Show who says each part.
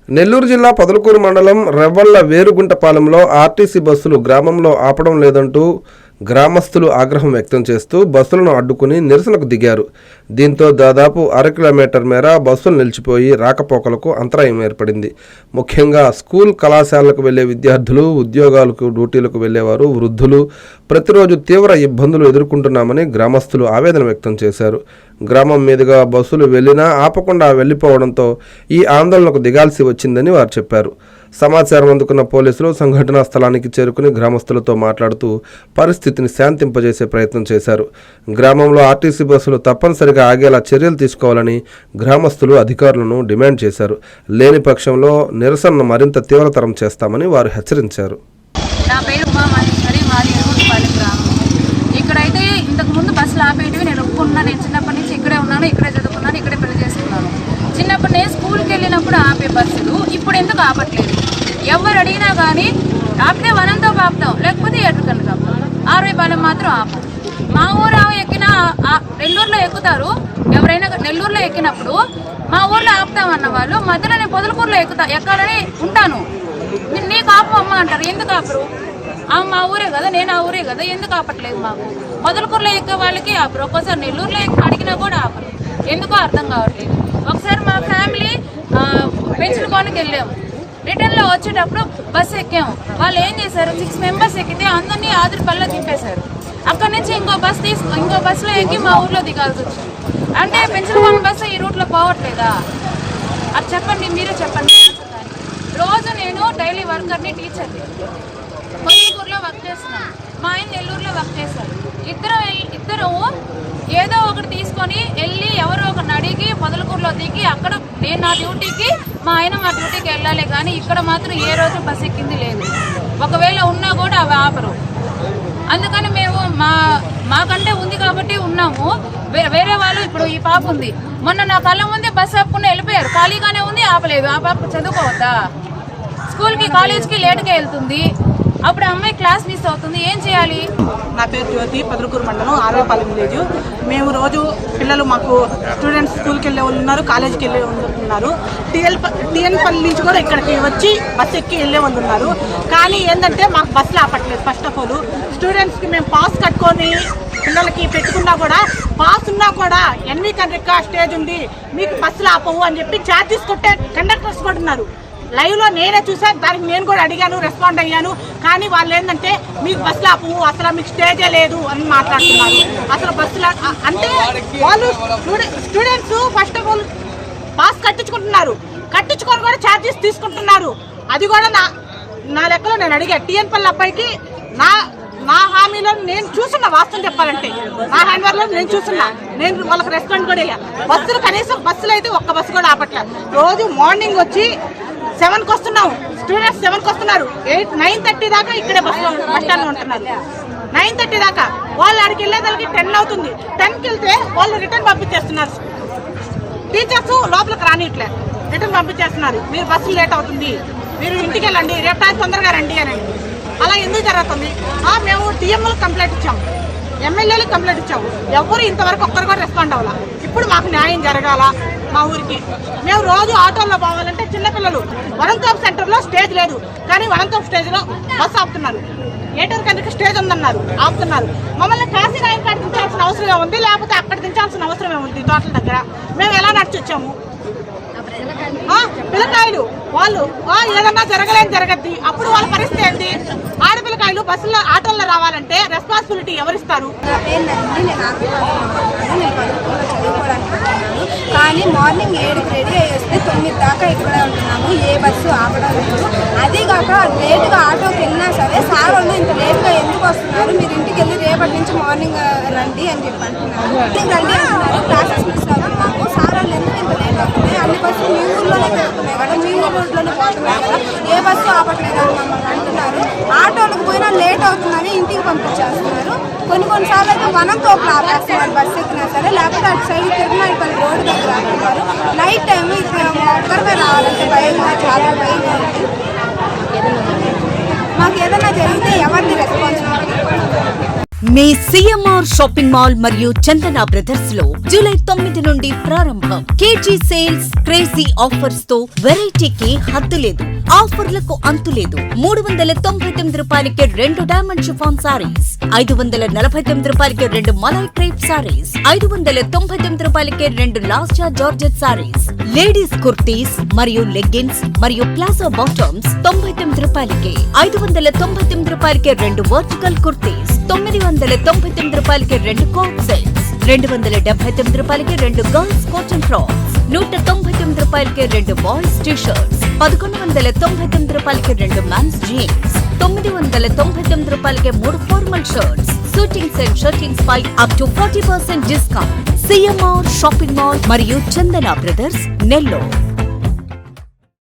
Speaker 1: నెల్లూరు జిల్లా పొదలకూరు మండలం రెవ్వళ్ల వేరుగుంటపాలెంలో ఆర్టీసీ బస్సులు గ్రామంలో ఆపడం లేదంటూ గ్రామస్తులు ఆగ్రహం వ్యక్తం చేస్తూ బస్సులను అడ్డుకుని నిరసనకు దిగారు. దీంతో దాదాపు అర కిలోమీటర్ మేర బస్సులు నిలిచిపోయి రాకపోకలకు అంతరాయం ఏర్పడింది. ముఖ్యంగా స్కూల్ కళాశాలకు వెళ్లే విద్యార్థులు, ఉద్యోగాలకు డ్యూటీలకు వెళ్లేవారు, వృద్ధులు ప్రతిరోజు తీవ్ర ఇబ్బందులు ఎదుర్కొంటున్నామని గ్రామస్తులు ఆవేదన వ్యక్తం చేశారు. గ్రామం మీదుగా బస్సులు వెళ్లినా ఆపకుండా వెళ్లిపోవడంతో ఈ ఆందోళనకు దిగాల్సి వచ్చిందని వారు చెప్పారు. సమాచారం అందుకున్న పోలీసులు సంఘటనా స్థలానికి చేరుకుని గ్రామస్తులతో మాట్లాడుతూ పరిస్థితిని శాంతింపజేసే ప్రయత్నం చేశారు. గ్రామంలో ఆర్టీసీ బస్సులు తప్పనిసరిగా ఆగేలా చర్యలు తీసుకోవాలని గ్రామస్తులు అధికారులను డిమాండ్ చేశారు. లేని పక్షంలో నిరసనను మరింత తీవ్రతరం చేస్తామని వారు హెచ్చరించారు.
Speaker 2: నా పేరు ఉమామహేశ్వరి, మాది ఎరుగుంటపాలెం గ్రామం. ఇక్కడైతే ఇంతకుముందు బస్సులు ఆపేటివి నేను ఒప్పుకున్నాను. నేను చిన్నప్పటి నుంచి ఇక్కడే ఉన్నాను, ఇక్కడే చదువుకున్నాను, ఇక్కడే పెళ్లి చేసుకున్నాను. చిన్నప్పుడు నేను స్కూల్కి వెళ్ళినప్పుడు ఆపే బస్సులు ఇప్పుడు ఎందుకు ఆపట్లేదు? ఎవరు అడిగినా కానీ ఆపితే వనంతో ఆపుతాం, లేకపోతే ఎటుకన్నుకు ఆపుతాం. ఆర్వైపాలెం మాత్రం ఆపం. మా ఊరు ఎక్కిన నెల్లూరులో ఎక్కుతారు. ఎవరైనా నెల్లూరులో ఎక్కినప్పుడు మా ఊర్లో ఆపుతామన్న వాళ్ళు మధ్యలో నేను పొదలకూరులో ఎక్కాలని ఉంటాను. నీకు ఆపు అమ్మ అంటారు. ఎందుకు ఆపరు? మా ఊరే కదా, నేను ఆ ఊరే కదా, ఎందుకు ఆపట్లేదు? మాకు పొదలకూరులో ఎక్కే వాళ్ళకి ఆపరు, ఒక్కోసారి నెల్లూరులో అడిగినా కూడా ఆపరు. ఎందుకో అర్థం కావట్లేదు. ఒకసారి మా ఫ్యామిలీ పెంచుకోనికి వెళ్ళాము. రిటర్న్లో వచ్చేటప్పుడు బస్సు ఎక్కాము. వాళ్ళు ఏం చేశారు, 6 మెంబర్స్ ఎక్కితే అందరినీ ఆదిరిపల్లిలో దింపేశారు. అక్కడి నుంచి ఇంకో బస్సులో ఎక్కి మా ఊర్లో దిగాల్సి వచ్చింది. అంటే పెంచుకోని బస్సు ఈ రూట్లో పోవట్లేదా? అది చెప్పండి, మీరే చెప్పండి. రోజు నేను డైలీ వర్కర్ని, టీచర్ని. పొదలకూరులో వర్క్ చేస్తున్నాను, మా ఆయన నెల్లూరులో వర్క్ చేశారు. ఇద్దరు ఏదో ఒకటి తీసుకొని వెళ్ళి ఎవరో ఒకరిని అడిగి పొదలకూరులో దిగి అక్కడ నేను నా డ్యూటీకి, మా ఆయన మా డ్యూటీకి వెళ్ళాలి. కానీ ఇక్కడ మాత్రం ఏ రోజు బస్సు ఎక్కింది లేదు. ఒకవేళ ఉన్నా కూడా అవి ఆపరు. అందుకని మేము మాకంటే ఉంది కాబట్టి ఉన్నాము. వేరే వాళ్ళు ఇప్పుడు ఈ పాప ఉంది, మొన్న నా కళ్ళ ముందే బస్సు ఆపుకుని వెళ్ళిపోయారు. ఖాళీగానే ఉంది, ఆపలేదు. ఆ పాప చదువుకోవద్దా? స్కూల్కి కాలేజ్కి లేట్గా వెళ్తుంది. అప్పుడు అమ్మాయి క్లాస్ మిస్ అవుతుంది. ఏం చేయాలి?
Speaker 3: నా పేరు జ్యోతి, పొదలకూరు మండలం, ఆర్వైపాలెం విలేజ్. మేము రోజు పిల్లలు, మాకు స్టూడెంట్స్ స్కూల్కి వెళ్ళే వాళ్ళు ఉన్నారు, కాలేజీకి వెళ్ళే వాళ్ళు ఉన్నారు. టీఎన్పల్లి నుంచి కూడా ఇక్కడికి వచ్చి బస్సు ఎక్కి వెళ్ళే వాళ్ళు ఉన్నారు. కానీ ఏంటంటే మాకు బస్సులు ఆపట్లేదు. ఫస్ట్ ఆఫ్ ఆల్ స్టూడెంట్స్కి మేము పాస్ కట్టుకొని పిల్లలకి పెట్టుకున్నా కూడా, పాస్ ఉన్నా కూడా ఎన్వి కండ్రిక స్టేజ్ ఉంది, మీకు బస్సులు ఆపవు అని చెప్పి ఛార్జెస్ కొట్టే కండక్టర్స్ కూడా ఉన్నారు. లైవ్లో నేనే చూసాను, దానికి నేను కూడా అడిగాను, రెస్పాండ్ అయ్యాను. కానీ వాళ్ళు ఏంటంటే మీకు బస్సులు ఆపవు, అసలు మీకు స్టేజే లేదు అని మాట్లాడుతున్నారు. అసలు బస్సులు అంటే వాళ్ళు students first of all pass కట్టించుకుంటున్నారు, కట్టించుకొని కూడా ఛార్జెస్ తీసుకుంటున్నారు. అది కూడా నా లెక్కలో నేను అడిగా. టీఎన్పల్లి అబ్బాయికి నా హామీలో నేను చూస్తున్నా, వాస్తవం చెప్పాలంటే నా హ్యాండ్వర్లో నేను చూస్తున్నా. నేను వాళ్ళకి రెస్పాండ్ కూడా అయ్యా. బస్సులు కనీసం బస్సులు అయితే ఒక్క బస్సు కూడా ఆపట్లేదు. రోజు మార్నింగ్ వచ్చి 7కి వస్తున్నాము, స్టూడెంట్స్ 7కి వస్తున్నారు. 9:30 దాకా ఇక్కడే బస్ స్టాండ్లో ఉంటున్నారు. 9:30 దాకా వాళ్ళు అక్కడికి వెళ్ళేదానికి 10 అవుతుంది. 10కి వెళ్తే వాళ్ళు రిటర్న్ పంపించేస్తున్నారు. టీచర్స్ లోపలికి రానిట్లే, రిటర్న్ పంపించేస్తున్నారు. మీరు బస్సులు లేట్ అవుతుంది, మీరు ఇంటికి వెళ్ళండి, రేపు తొందరగా రండి అని. అలా ఎందుకు జరుగుతుంది? మేము టీఎంఎల్కి కంప్లైంట్ ఇచ్చాము, ఎమ్మెల్యేలకు కంప్లైంట్ ఇచ్చాము. ఎవరు ఇంతవరకు ఒక్కరు కూడా రెస్పాండ్ అవ్వాలా. ఇప్పుడు మాకు న్యాయం జరగాల. మా ఊరికి మేము రోజు ఆటోల్లో పోవాలంటే చిన్నపిల్లలు వనంతోప్ సెంటర్లో స్టేజ్ లేదు, కానీ వనంతోప్ స్టేజ్లో బస్సు ఆపుతున్నారు. ఏటూరు కందుకు స్టేజ్ ఉందన్నారు, ఆపుతున్నారు. మమ్మల్ని కాశీనాయకాడ దించాల్సిన అవసరమే ఉంది, లేకపోతే అక్కడ దించాల్సిన అవసరమే ఉంది. తోటల దగ్గర మేము ఎలా నడిచి వచ్చాము? పిల్లకాయలు వాళ్ళు ఏదన్నా జరగద్ది. అప్పుడు వాళ్ళ పరిస్థితి ఏంటి? ఆడపిల్లకాయలు బస్సులో ఆటోల్లో రావాలంటే రెస్పాన్సిబిలిటీ ఎవరిస్తారు?
Speaker 4: కానీ మార్నింగ్ 7కి రెడీ అయ్యేస్తే 9 దాకా ఇక్కడే ఉంటున్నాము, ఏ బస్సు ఆపడం లేదు. అదేగాక లేట్గా ఆటోకి వెళ్ళినా సరే సార్ వాళ్ళు ఇంత లేట్గా ఎందుకు వస్తున్నారు, మీరు ఇంటికి వెళ్ళి రేపటి నుంచి మార్నింగ్ రండి అని చెప్పి అంటున్నారు. మార్నింగ్ రండి అంటున్నారు, క్లాసెస్ మిస్ అవ్వడం. మాకు సార్ వాళ్ళు ఎందుకు ఇంత లేట్ అవుతున్నాయి? అన్ని బస్సులు మీ ఊర్లోనే పెడుతున్నాయి కదా, మీ ఊర్లోనే పోతున్నాయి కదా, ఏ బస్సు ఆపట్లేదు అని మమ్మల్ని అంటున్నారు. ఆటోలకు పోయినా లేట్ అవుతుందని ఇంటికి పంపించేస్తున్నారు. కొన్నిసార్లు అయితే వనంతోపులు ఆపేస్తున్నారు బస్సు ఎక్కినా సరే, లేకపోతే అటు సైడ్ తిరునాయపల్లి రోడ్డు దగ్గర ఆపుతున్నారు. నైట్ టైం ఇక్కడ ఒక్కరిమే రావాలంటే భయంగా, చాలా భయంగా ఉంది. మాకు ఏదైనా జరిగితే ఎవరిని రెస్పాన్సిబిలిటీ?
Speaker 5: మీ సిఎంఆర్ షాపింగ్ మాల్ మరియు చందన బ్రదర్స్ లో జూలై 9 నుండి ప్రారంభం. కేజీ సేల్స్, క్రేజీ ఆఫర్స్ తో వెరైటీకి హద్దు లేదు, ఆఫర్లకు అంతు లేదు. 399 రూపాయలకి 2 డైమండ్ షిఫాన్ సారీస్, 549 రూపాయలకి 2 మలై క్రేప్ సారీస్, 599 రూపాయలకి 2 లాస్టా జార్జెట్ సారీస్, లేడీస్ కుర్తీస్ మరియు లెగ్గిన్స్ మరియు ప్లాజో బాటమ్స్ 99 రూపాయలకి, 599 రూపాయలకి 2 వర్టికల్ కుర్తీస్, 999 రూపాయలకి 2 కోట్ సెట్స్, 279 రూపాయలకి 2 గర్ల్స్ కాటన్ ఫ్రాక్స్, 199 రూపాయలకి 2 బాయ్స్ టీ షర్ట్స్, 1199 రూపాయలకి 2 మెన్స్ జీన్స్, 999 రూపాయలకి 3 formal shirts, suitings and shirtings పై up to 40% discount. CMR shopping mall మరియు చందన బ్రదర్స్, నెల్లూరు.